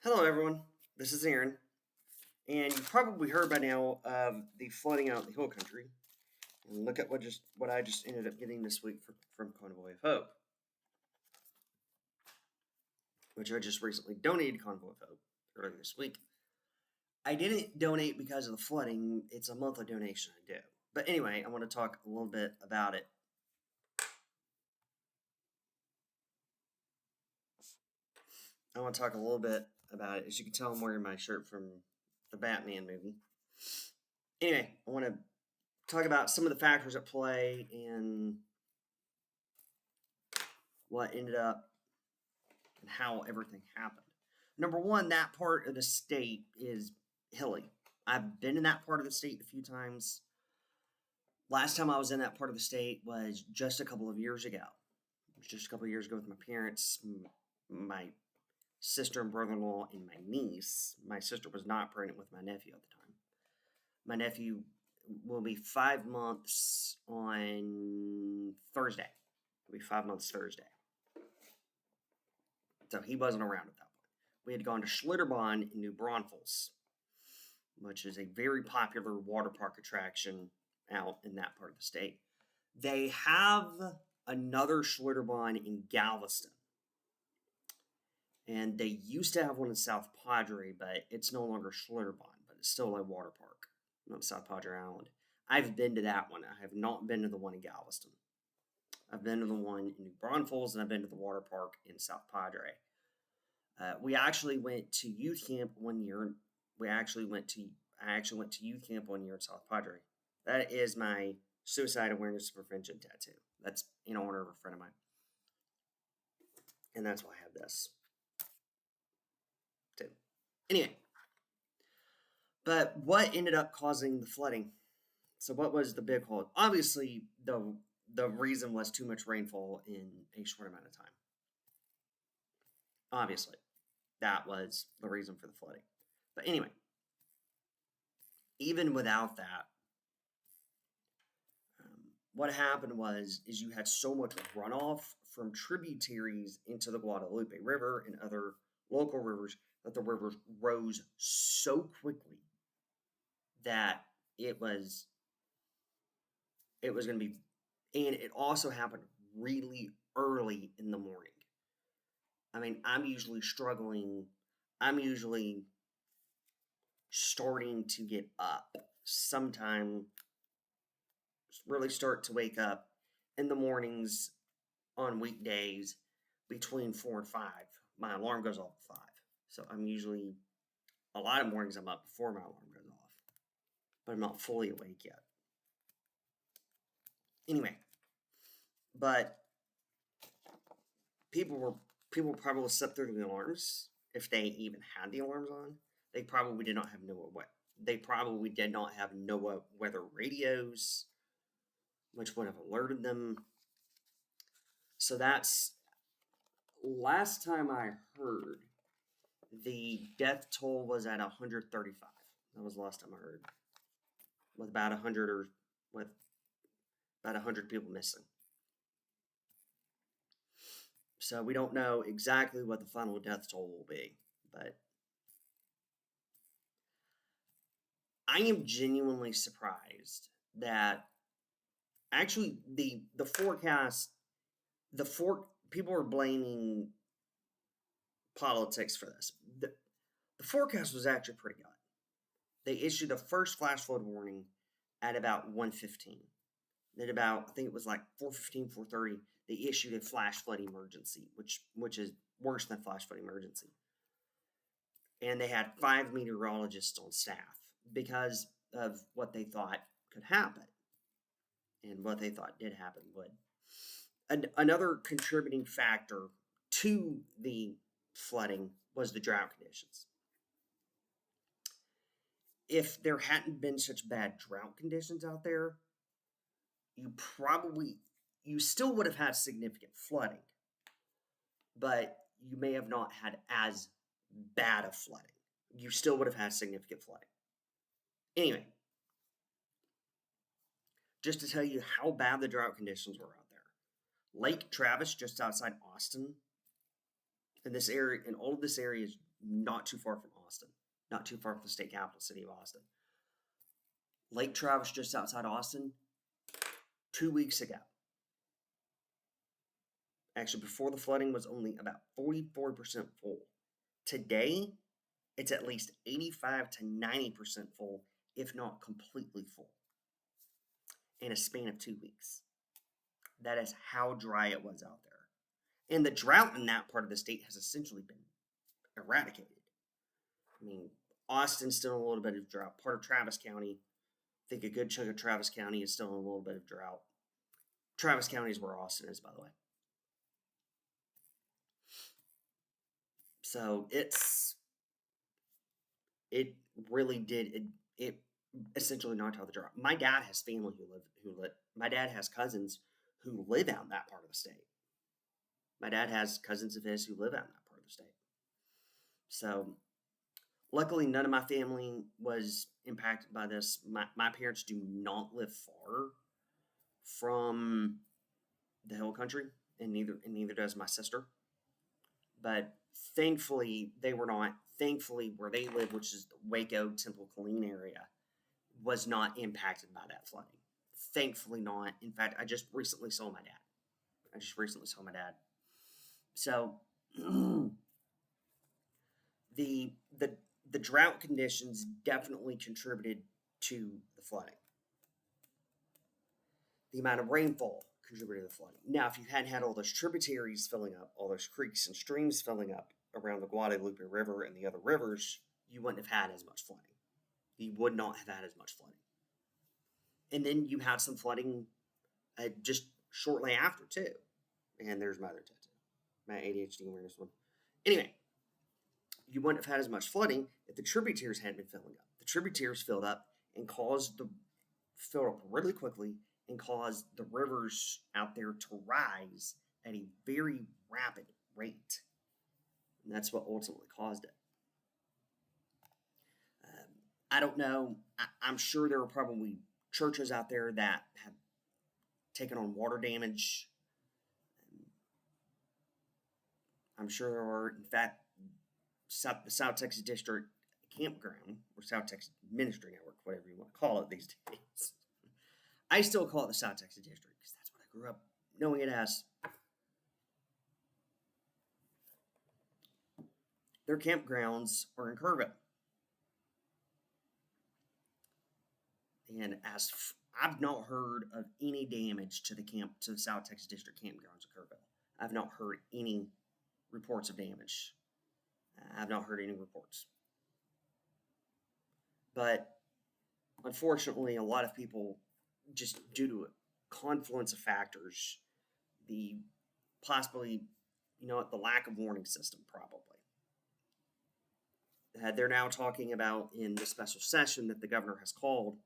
Hello, everyone. This is Aaron, and you probably heard by now of the flooding out in the hill country. And look at what I just ended up getting this week from Convoy of Hope, which I just recently donated to Convoy of Hope earlier this week. I didn't donate because of the flooding; it's a monthly donation I do. But anyway, I want to talk a little bit about it. I want to talk a little bit about it. As you can tell, I'm wearing my shirt from the Batman movie. Anyway, I want to talk about some of the factors at play and what ended up and how everything happened. Number one, that part of the state is hilly. I've been in that part of the state a few times. Last time I was in that part of the state was just a couple of years ago. It was just a couple of years ago with my parents, my sister and brother in law, and my niece. My sister was not pregnant with my nephew at the time. My nephew will be 5 months on Thursday. It'll be 5 months Thursday. So he wasn't around at that point. We had gone to Schlitterbahn in New Braunfels, which is a very popular water park attraction out in that part of the state. They have another Schlitterbahn in Galveston. And they used to have one in South Padre, but it's no longer Schlitterbahn, but it's still a water park on South Padre Island. I've been to that one. I have not been to the one in Galveston. I've been to the one in New Braunfels, and I've been to the water park in South Padre. We actually went to youth camp one year. I actually went to youth camp one year at South Padre. That is my suicide awareness prevention tattoo. That's in honor of a friend of mine, and that's why I have this too. Anyway, but what ended up causing the flooding? So what was the big hole? Obviously, the reason was too much rainfall in a short amount of time. Obviously, that was the reason for the flooding. But anyway, even without that, what happened is you had so much runoff from tributaries into the Guadalupe River and other local rivers that the rivers rose so quickly that it was going to be, and it also happened really early in the morning. I mean, I'm usually starting to get up sometime, really start to wake up in the mornings on weekdays between 4 and 5. My alarm goes off at 5. So I'm usually, a lot of mornings I'm up before my alarm goes off. But I'm not fully awake yet. Anyway, but people probably slept through the alarms if they even had the alarms on. They probably did not have NOAA weather radios, which would have alerted them. So that's last time I heard, the death toll was at 135. That was the last time I heard, with about 100 people missing. So we don't know exactly what the final death toll will be, but I am genuinely surprised that actually the forecast, people are blaming politics for this. The forecast was actually pretty good. They issued the first flash flood warning at about 1:15. At about, I think it was like 4:15, 4:30, they issued a flash flood emergency, which is worse than flash flood emergency. And they had 5 meteorologists on staff because of what they thought could happen. And what they thought did happen would. Another contributing factor to the flooding was the drought conditions. If there hadn't been such bad drought conditions out there, you still would have had significant flooding, but you may have not had as bad of flooding. You still would have had significant flooding. Anyway, just to tell you how bad the drought conditions were out there. Lake Travis, just outside Austin, and all of this area is not too far from Austin, not too far from the state capital city of Austin. Lake Travis, just outside Austin, 2 weeks ago. Actually, before the flooding was only about 44% full. Today, it's at least 85 to 90% full, if not completely full, in a span of 2 weeks. That is how dry it was out there. And the drought in that part of the state has essentially been eradicated. I mean, Austin's still in a little bit of drought. Part of Travis County, I think a good chunk of Travis County is still in a little bit of drought. Travis County is where Austin is, by the way. So it really did, it essentially knocked out the drought. My dad has family my dad has cousins who live out in that part of the state. My dad has cousins of his who live out in that part of the state. So, luckily, none of my family was impacted by this. My parents do not live far from the hill country, and neither does my sister. But thankfully, they were not. Thankfully, where they live, which is the Waco, Temple, Killeen area, was not impacted by that flooding. Thankfully not. In fact, I just recently saw my dad. So the drought conditions definitely contributed to the flooding. The amount of rainfall contributed to the flooding. Now, if you hadn't had all those tributaries filling up, all those creeks and streams filling up around the Guadalupe River and the other rivers, you wouldn't have had as much flooding. You would not have had as much flooding. And then you had some flooding just shortly after, too. And there's my other tattoo. My ADHD awareness one. Anyway, you wouldn't have had as much flooding if the tributaries hadn't been filling up. The tributaries filled up and filled up really quickly and caused the rivers out there to rise at a very rapid rate. And that's what ultimately caused it. I don't know. I'm sure there are probably churches out there that have taken on water damage. I'm sure there are, in fact, the South Texas District Campground, or South Texas Ministry Network, whatever you want to call it these days. I still call it the South Texas District because that's what I grew up knowing it as. Their campgrounds are in Kerrville. And I've not heard of any damage to the South Texas District campgrounds in Kerrville. I've not heard any reports of damage. I've not heard any reports. But unfortunately, a lot of people, just due to a confluence of factors, the lack of warning system probably. They're now talking about in the special session that the governor has called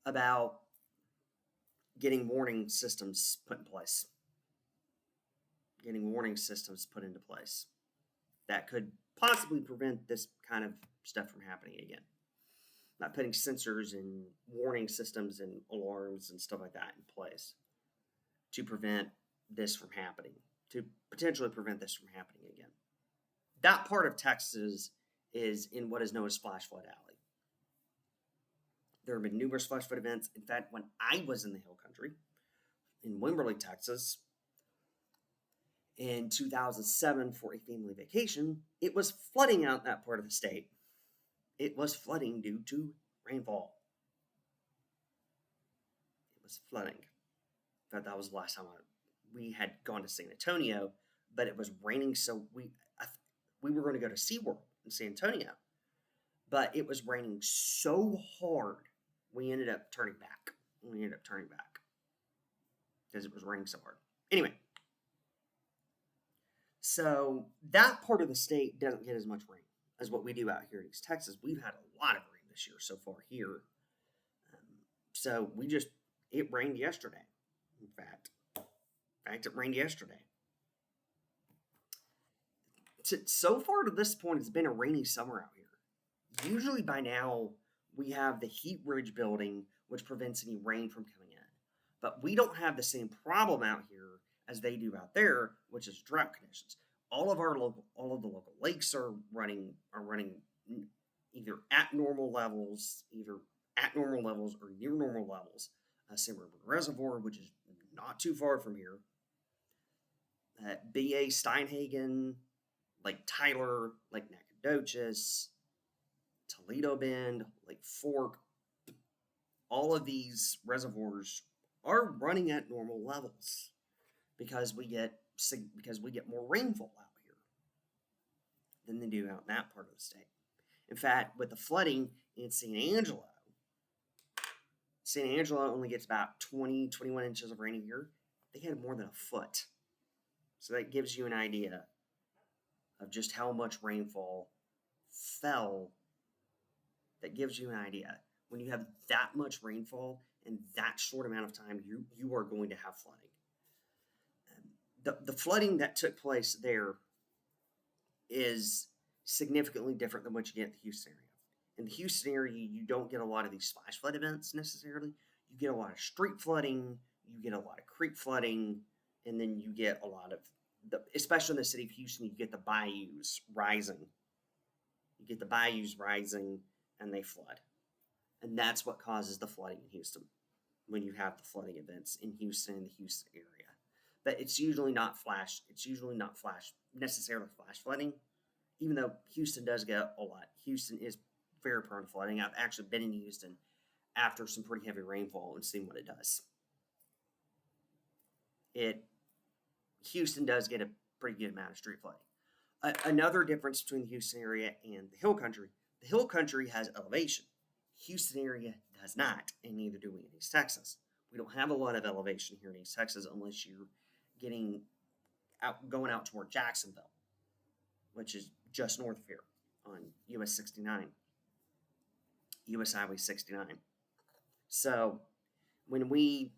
about getting warning systems put in place. Getting warning systems put into place that could possibly prevent this kind of stuff from happening again. Not putting sensors and warning systems and alarms and stuff like that in place to prevent this from happening, to potentially prevent this from happening again. That part of Texas is in what is known as Flash Flood Alley. There have been numerous flash flood events. In fact, when I was in the Hill Country, in Wimberley, Texas, in 2007 for a family vacation, it was flooding out that part of the state. It was flooding due to rainfall. It was flooding. In fact, that was the last time we had gone to San Antonio, but it was raining, so we were going to go to SeaWorld in San Antonio, but it was raining so hard, we ended up turning back. Because it was raining so hard. Anyway, so that part of the state doesn't get as much rain as what we do out here in East Texas. We've had a lot of rain this year so far here. So it rained yesterday. In fact, it rained yesterday. So far to this point, it's been a rainy summer out here. Usually by now, we have the heat ridge building, which prevents any rain from coming in. But we don't have the same problem out here as they do out there, which is drought conditions. all of the local lakes are running either at normal levels, or near normal levels. San Raimundo Reservoir, which is not too far from here, B.A. Steinhagen, Lake Tyler, Lake Nacogdoches, Toledo Bend, Lake Fork, all of these reservoirs are running at normal levels because we get more rainfall out here than they do out in that part of the state. In fact, with the flooding in San Angelo only gets about 20, 21 inches of rain a year. They had more than a foot. So that gives you an idea of just how much rainfall fell. That gives you an idea. When you have that much rainfall in that short amount of time, you are going to have flooding. The flooding that took place there is significantly different than what you get in the Houston area. In the Houston area, you don't get a lot of these flash flood events necessarily. You get a lot of street flooding, you get a lot of creek flooding, and then you get a lot of especially in the city of Houston, you get the bayous rising. And they flood. And that's what causes the flooding in Houston when you have the flooding events in Houston and the Houston area. But it's usually not necessarily flash flooding, even though Houston does get a lot. Houston is very prone to flooding. I've actually been in Houston after some pretty heavy rainfall and seen what it does. Houston does get a pretty good amount of street flooding. Another difference between the Houston area and the Hill Country: the Hill Country has elevation. Houston area does not, and neither do we in East Texas. We don't have a lot of elevation here in East Texas unless you're going out toward Jacksonville, which is just north of here on US 69, US Highway 69. So we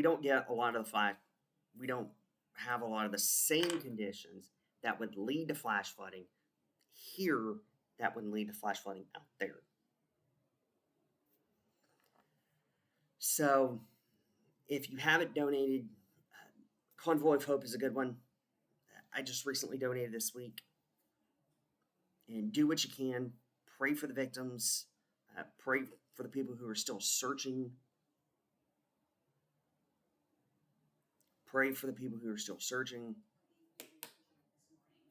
don't get a lot of we don't have a lot of the same conditions that would lead to flash flooding here that would lead to flash flooding out there. So if you haven't donated, Convoy of Hope is a good one. I just recently donated this week. And do what you can. Pray for the victims. Pray for the people who are still searching. Pray for the people who are still searching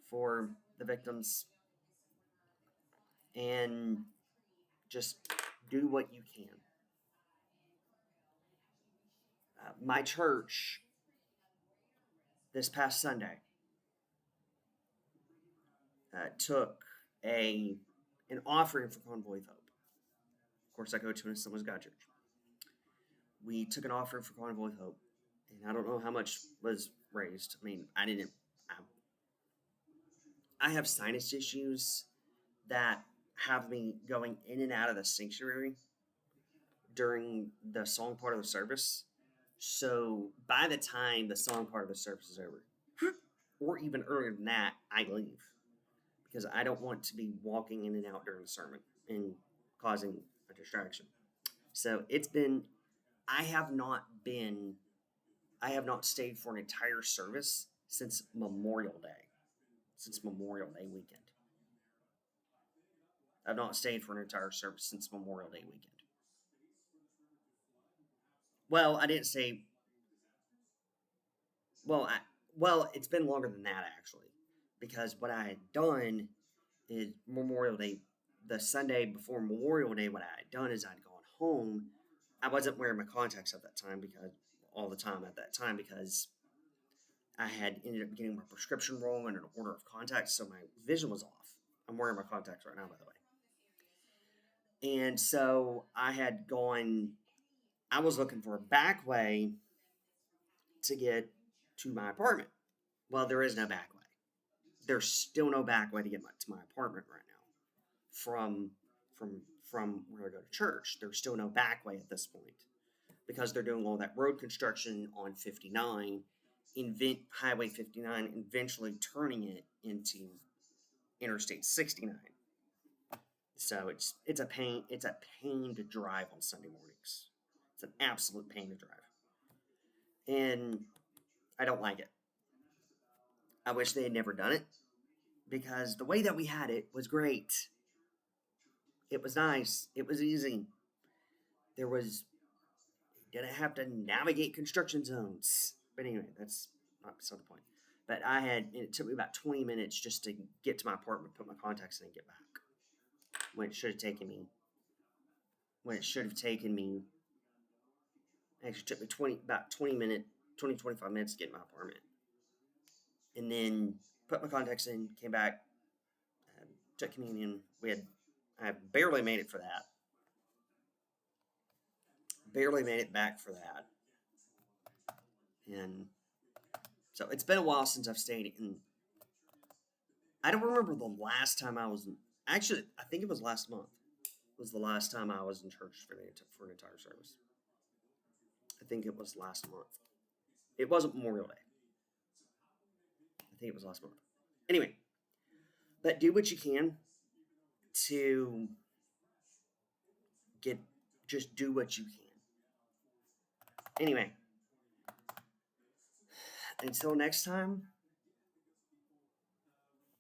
for the victims. And just do what you can. My church, this past Sunday, took an offering for Convoy of Hope. Of course, I go to an Assemblies of God church. We took an offering for Convoy of Hope, and I don't know how much was raised. I mean, I have sinus issues that have me going in and out of the sanctuary during the song part of the service. So by the time the song part of the service is over, or even earlier than that, I leave because I don't want to be walking in and out during the sermon and causing a distraction. So I have not stayed for an entire service since Memorial Day weekend. I've not stayed for an entire service since Memorial Day weekend. Well, I didn't say. Well, it's been longer than that actually, because what I had done is Memorial Day, the Sunday before Memorial Day. What I had done is I'd gone home. I wasn't wearing my contacts at that time because I had ended up getting my prescription wrong in an order of contacts, so my vision was off. I'm wearing my contacts right now, by the way. And so I was looking for a back way to get to my apartment. Well, there is no back way. There's still no back way to get to my apartment right now from where I go to church. There's still no back way at this point because they're doing all that road construction on 59, Highway 59, eventually turning it into Interstate 69. So it's a pain. It's a pain to drive on Sunday mornings. It's an absolute pain to drive, and I don't like it. I wish they had never done it because the way that we had it was great. It was nice. It was easy. There was didn't have to navigate construction zones. But anyway, that's not beside the point. But it took me about 20 minutes just to get to my apartment, put my contacts in, and get back. When it should have taken me, actually took me about 25 minutes to get to my apartment. And then put my contacts in, came back, took communion. I barely made it for that. Barely made it back for that. And so it's been a while since I've stayed in. I don't remember the last time I was. Actually, I think it was last month. Was the last time I was in church for an entire service. I think it was last month. It wasn't Memorial Day. I think it was last month. Anyway, but do what you can to just do what you can. Anyway, until next time,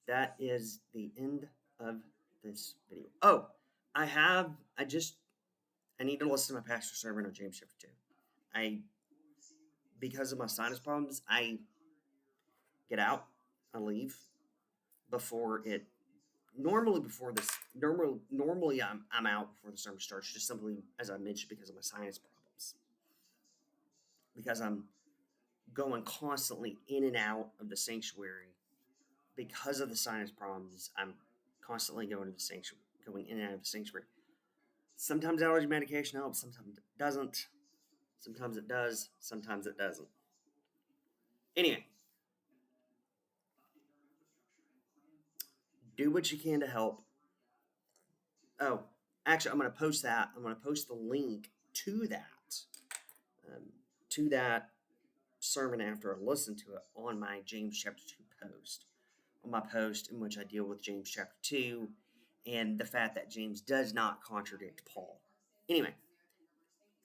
that is the end of this video. Oh, I need to listen to my pastor's sermon on James chapter 2. Because of my sinus problems, I get out, I leave before it. Normally I'm out before the sermon starts, just simply as I mentioned because of my sinus problems. Because I'm going constantly in and out of the sanctuary because of the sinus problems. I'm constantly going in and out of the sanctuary. Sometimes allergy medication helps, sometimes it doesn't. Sometimes it does, sometimes it doesn't. Anyway, do what you can to help. Oh, actually, I'm going to post that. I'm going to post the link to that sermon after I listen to it on my James chapter 2 post. On my post in which I deal with James chapter 2 and the fact that James does not contradict Paul. Anyway,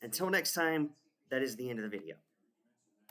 until next time, that is the end of the video.